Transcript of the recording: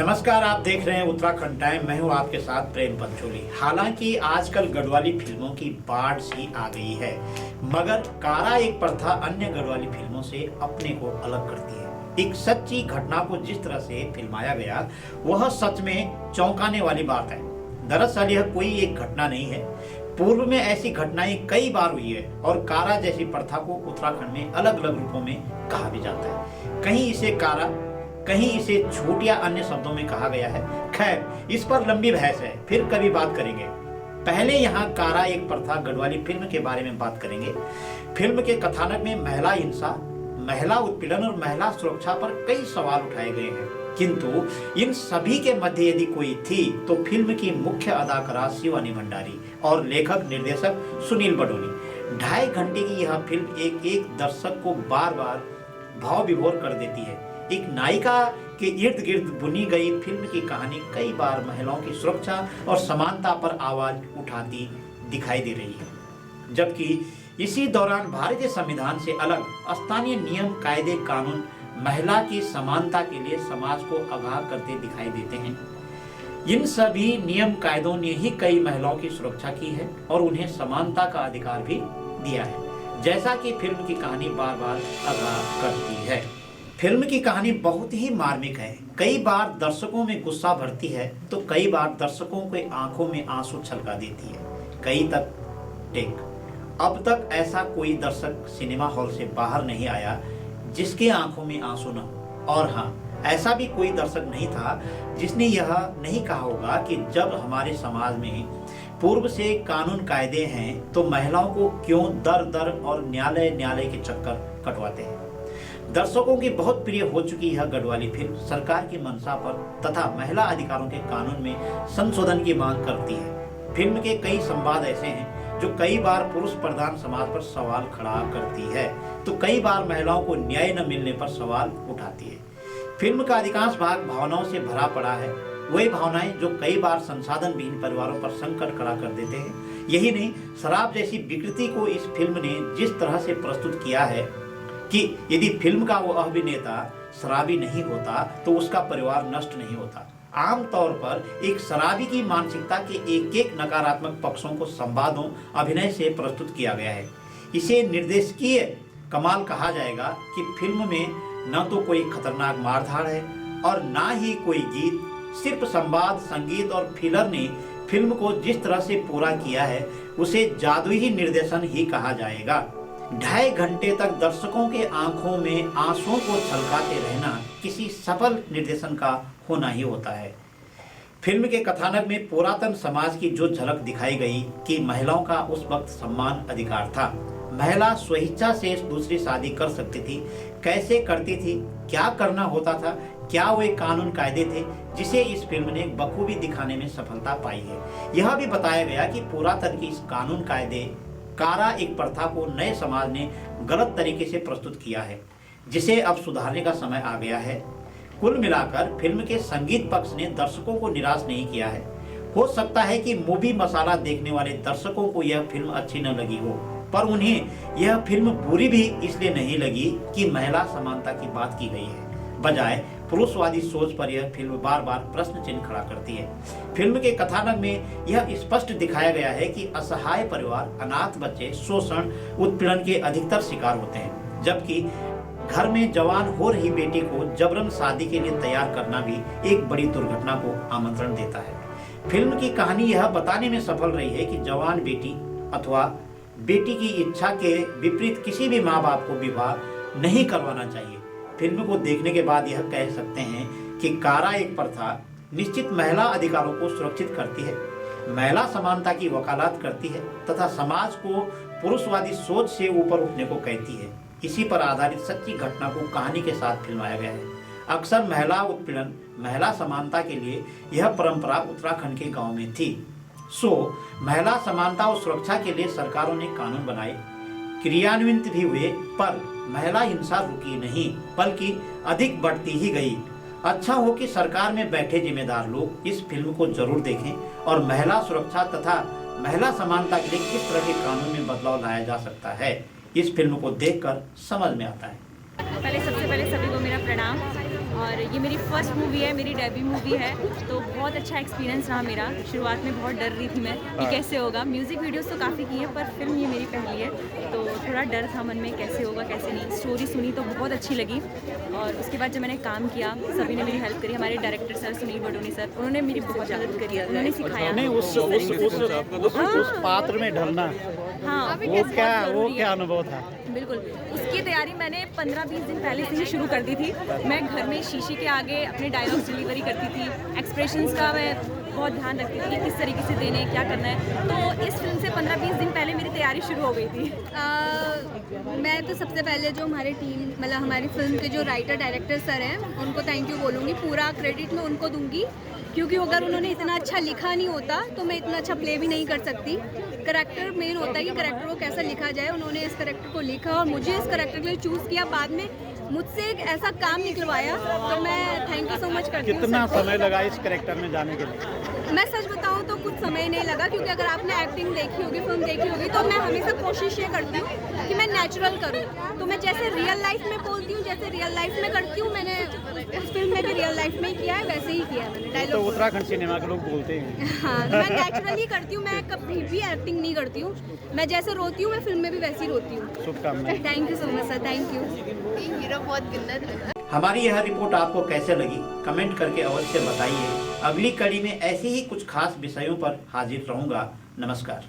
नमस्कार, आप देख रहे हैं उत्तराखंड टाइम। मैं हूं आपके साथ प्रेम पंचोली। हालांकि आजकल गढ़वाली फिल्मों की बाढ़ सी आ गई है, मगर कारा एक प्रथा अन्य गढ़वाली फिल्मों से अपने को अलग करती है। एक सच्ची घटना को जिस तरह से फिल्माया गया, वह सच में चौंकाने वाली बात है। दरअसल यह कोई एक घटना नहीं है, पूर्व में ऐसी घटनाएं कई बार हुई है और कारा जैसी प्रथा को उत्तराखंड में अलग अलग रूपों में कहा भी जाता है। कहीं इसे कारा, कहीं इसे छूट या अन्य शब्दों में कहा गया है। खैर, इस पर लंबी बहस है, फिर कभी बात करेंगे। पहले यहाँ कारा एक प्रथा गढ़वाली फिल्म के बारे में बात करेंगे। फिल्म के कथानक में महिला हिंसा, महिला उत्पीड़न और महिला सुरक्षा पर कई सवाल उठाए गए हैं, किंतु इन सभी के मध्य यदि कोई थी तो फिल्म की मुख्य अदाकारा शिवानी भंडारी और लेखक निर्देशक सुनील बडोनी। 2.5 घंटे की यह फिल्म एक एक दर्शक को बार बार भाव विभोर कर देती है। एक नायिका के इर्द गिर्द बुनी गई फिल्म की कहानी कई बार महिलाओं की सुरक्षा और समानता पर आवाज उठाती दिखाई दे रही है, जबकि इसी दौरान भारतीय संविधान से अलग स्थानीय नियम, कायदे, कानून महिला की समानता के लिए समाज को आगाह करते दिखाई देते हैं। इन सभी नियम कायदों ने ही कई महिलाओं की सुरक्षा की है और उन्हें समानता का अधिकार भी दिया है, जैसा कि फिल्म की कहानी बार बार आगाह करती है। फिल्म की कहानी बहुत ही मार्मिक है। कई बार दर्शकों में गुस्सा भरती है तो कई बार दर्शकों के आंखों में आंसू छलका देती है। कई तक टेक। अब तक ऐसा कोई दर्शक सिनेमा हॉल से बाहर नहीं आया जिसके आंखों में आंसू न हो। और हाँ, ऐसा भी कोई दर्शक नहीं था जिसने यह नहीं कहा होगा कि जब हमारे समाज में पूर्व से कानून कायदे हैं तो महिलाओं को क्यों दर दर और न्यायालय के चक्कर कटवाते हैं। दर्शकों की बहुत प्रिय हो चुकी यह गढ़वाली फिल्म सरकार की मंशा पर तथा महिला अधिकारों के कानून में संशोधन की मांग करती है। फिल्म के कई संवाद ऐसे हैं जो कई बार पुरुष प्रधान समाज पर सवाल खड़ा करती है, तो कई बार महिलाओं को न्याय न मिलने पर सवाल उठाती है। फिल्म का अधिकांश भाग भावनाओं से भरा पड़ा है, वही भावनाएं जो कई बार संसाधन विहीन परिवारों पर संकट खड़ा कर देते हैं। यही नहीं, शराब जैसी विकृति को इस फिल्म ने जिस तरह से प्रस्तुत किया है कि यदि फिल्म का वो अभिनेता शराबी नहीं होता तो उसका परिवार नष्ट नहीं होता। आमतौर पर एक शराबी की मानसिकता के एक एक नकारात्मक पक्षों को संवादों, अभिनय से प्रस्तुत किया गया है। इसे निर्देशकीय कमाल कहा जाएगा कि फिल्म में न तो कोई खतरनाक मारधाड़ है और ना ही कोई गीत, सिर्फ संवाद, संगीत और फिलर ने फिल्म को जिस तरह से पूरा किया है उसे जादुई निर्देशन ही कहा जाएगा। 2.5 घंटे तक दर्शकों के आंखों में आंसुओं को छलकाते रहना किसी सफल निर्देशन का होना ही होता है। फिल्म के कथानक में पुरातन समाज की जो झलक दिखाई गई कि महिलाओं का उस वक्त सम्मान अधिकार था, महिला स्वेच्छा से दूसरी शादी कर सकती थी, कैसे करती थी, क्या करना होता था, क्या वे कानून कायदे थे, जिसे इस फिल्म ने बखूबी दिखाने में सफलता पाई है। यह भी बताया गया कि पुरातन की इस कानून कायदे कारा एक प्रथा को नए समाज ने गलत तरीके से प्रस्तुत किया है, जिसे अब सुधारने का समय आ गया है। कुल मिलाकर फिल्म के संगीत पक्ष ने दर्शकों को निराश नहीं किया है। हो सकता है कि मूवी मसाला देखने वाले दर्शकों को यह फिल्म अच्छी न लगी हो, पर उन्हें यह फिल्म बुरी भी इसलिए नहीं लगी कि महिला समानता की बात की गई है। बजाय पुरुषवादी सोच पर यह फिल्म बार बार प्रश्न चिन्ह खड़ा करती है। फिल्म के कथानक में यह स्पष्ट दिखाया गया है कि असहाय परिवार, अनाथ बच्चे शोषण, उत्पीड़न के अधिकतर शिकार होते हैं, जबकि घर में जवान हो रही बेटी को जबरन शादी के लिए तैयार करना भी एक बड़ी दुर्घटना को आमंत्रण देता है। फिल्म की कहानी यह बताने में सफल रही है कि जवान बेटी अथवा बेटी की इच्छा के विपरीत किसी भी माँ बाप को विवाह नहीं करवाना चाहिए। फिल्म को देखने के बाद यह कह सकते हैं कि कारा एक प्रथा निश्चित महिला अधिकारों को सुरक्षित करती है, महिला समानता की वकालत करती है तथा समाज को पुरुषवादी सोच से ऊपर उठने को कहती है। इसी पर आधारित सच्ची घटना को कहानी के साथ फिल्माया गया है। अक्सर महिला उत्पीड़न, महिला समानता के लिए यह परंपरा उत्तराखंड के गाँव में थी। महिला समानता और सुरक्षा के लिए सरकारों ने कानून बनाए, क्रियान्वित भी हुए, पर महिला हिंसा रुकी नहीं बल्कि अधिक बढ़ती ही गई। अच्छा हो कि सरकार में बैठे जिम्मेदार लोग इस फिल्म को जरूर देखें और महिला सुरक्षा तथा महिला समानता के लिए किस तरह के कानून में बदलाव लाया जा सकता है, इस फिल्म को देखकर समझ में आता है। सबसे पहले सभी को मेरा प्रणाम। और ये मेरी फर्स्ट मूवी है, मेरी डेब्यू मूवी है, तो बहुत अच्छा एक्सपीरियंस रहा मेरा। शुरुआत में बहुत डर रही थी मैं कि कैसे होगा। म्यूज़िक वीडियोस तो काफ़ी की है, पर फिल्म ये मेरी पहली है, तो थोड़ा डर था मन में कैसे होगा कैसे नहीं। स्टोरी सुनी तो बहुत अच्छी लगी, और उसके बाद जब मैंने काम किया सभी ने मेरी हेल्प करी। हमारे director sir Sunil Badoni sir, उन्होंने मेरी बहुत मदद करी है, उन्होंने सिखाया। नहीं, उस पात्र में ढलना, हाँ, वो क्या अनुभव था? बिल्कुल, उसकी तैयारी मैंने 15-20 दिन पहले से ही शुरू कर दी थी। मैं घर में शीशे के आगे अपने डायलॉग्स डिलीवरी करती थी, एक्सप्रेशंस का मैं बहुत ध्यान रखती थी कि किस तरीके से देने, क्या करना है। तो इस फिल्म से 15-20 दिन पहले मेरी तैयारी शुरू हो गई थी। मैं तो सबसे पहले जो हमारे टीम, मतलब हमारी फिल्म के जो राइटर डायरेक्टर सर हैं, उनको थैंक यू बोलूँगी। पूरा क्रेडिट मैं उनको दूँगी, क्योंकि अगर उन्होंने इतना अच्छा लिखा नहीं होता तो मैं इतना अच्छा प्ले भी नहीं कर सकती। करैक्टर मेन होता है कि करैक्टर को कैसा लिखा जाए। उन्होंने इस करैक्टर को लिखा और मुझे इस करैक्टर के लिए चूज़ किया, बाद में मुझसे एक ऐसा काम निकलवाया, तो मैं थैंक यू सो मच करती हूँ। कितना समय लगा इस कैरेक्टर में जाने के लिए? मैं सच बताऊँ तो कुछ समय नहीं लगा, क्योंकि अगर आपने एक्टिंग देखी होगी, फिल्म देखी होगी, तो मैं हमेशा कोशिश ये करती हूँ कि मैं नेचुरल करूँ। तो मैं जैसे रियल लाइफ में बोलती हूँ, जैसे रियल लाइफ में करती हूँ, मैंने उस फिल्म में भी रियल लाइफ में ही किया है, वैसे ही किया है मैंने डायलॉग। तो उत्तराखंड सिनेमा के लोग बोलते हैं। हाँ, मैं नेचुरली करती हूँ, मैं कभी भी एक्टिंग नहीं करती हूँ। मैं जैसे रोती हूँ, मैं फिल्म में भी वैसे ही रोती हूँ। शुभकामनाएं। Thank you so much sir, thank you. Hero बहुत गंदा। हमारी यह रिपोर्ट आपको कैसे लगी, कमेंट करके अवश्य बताइए। अगली कड़ी में ऐसे ही कुछ खास विषयों पर हाजिर रहूंगा। नमस्कार।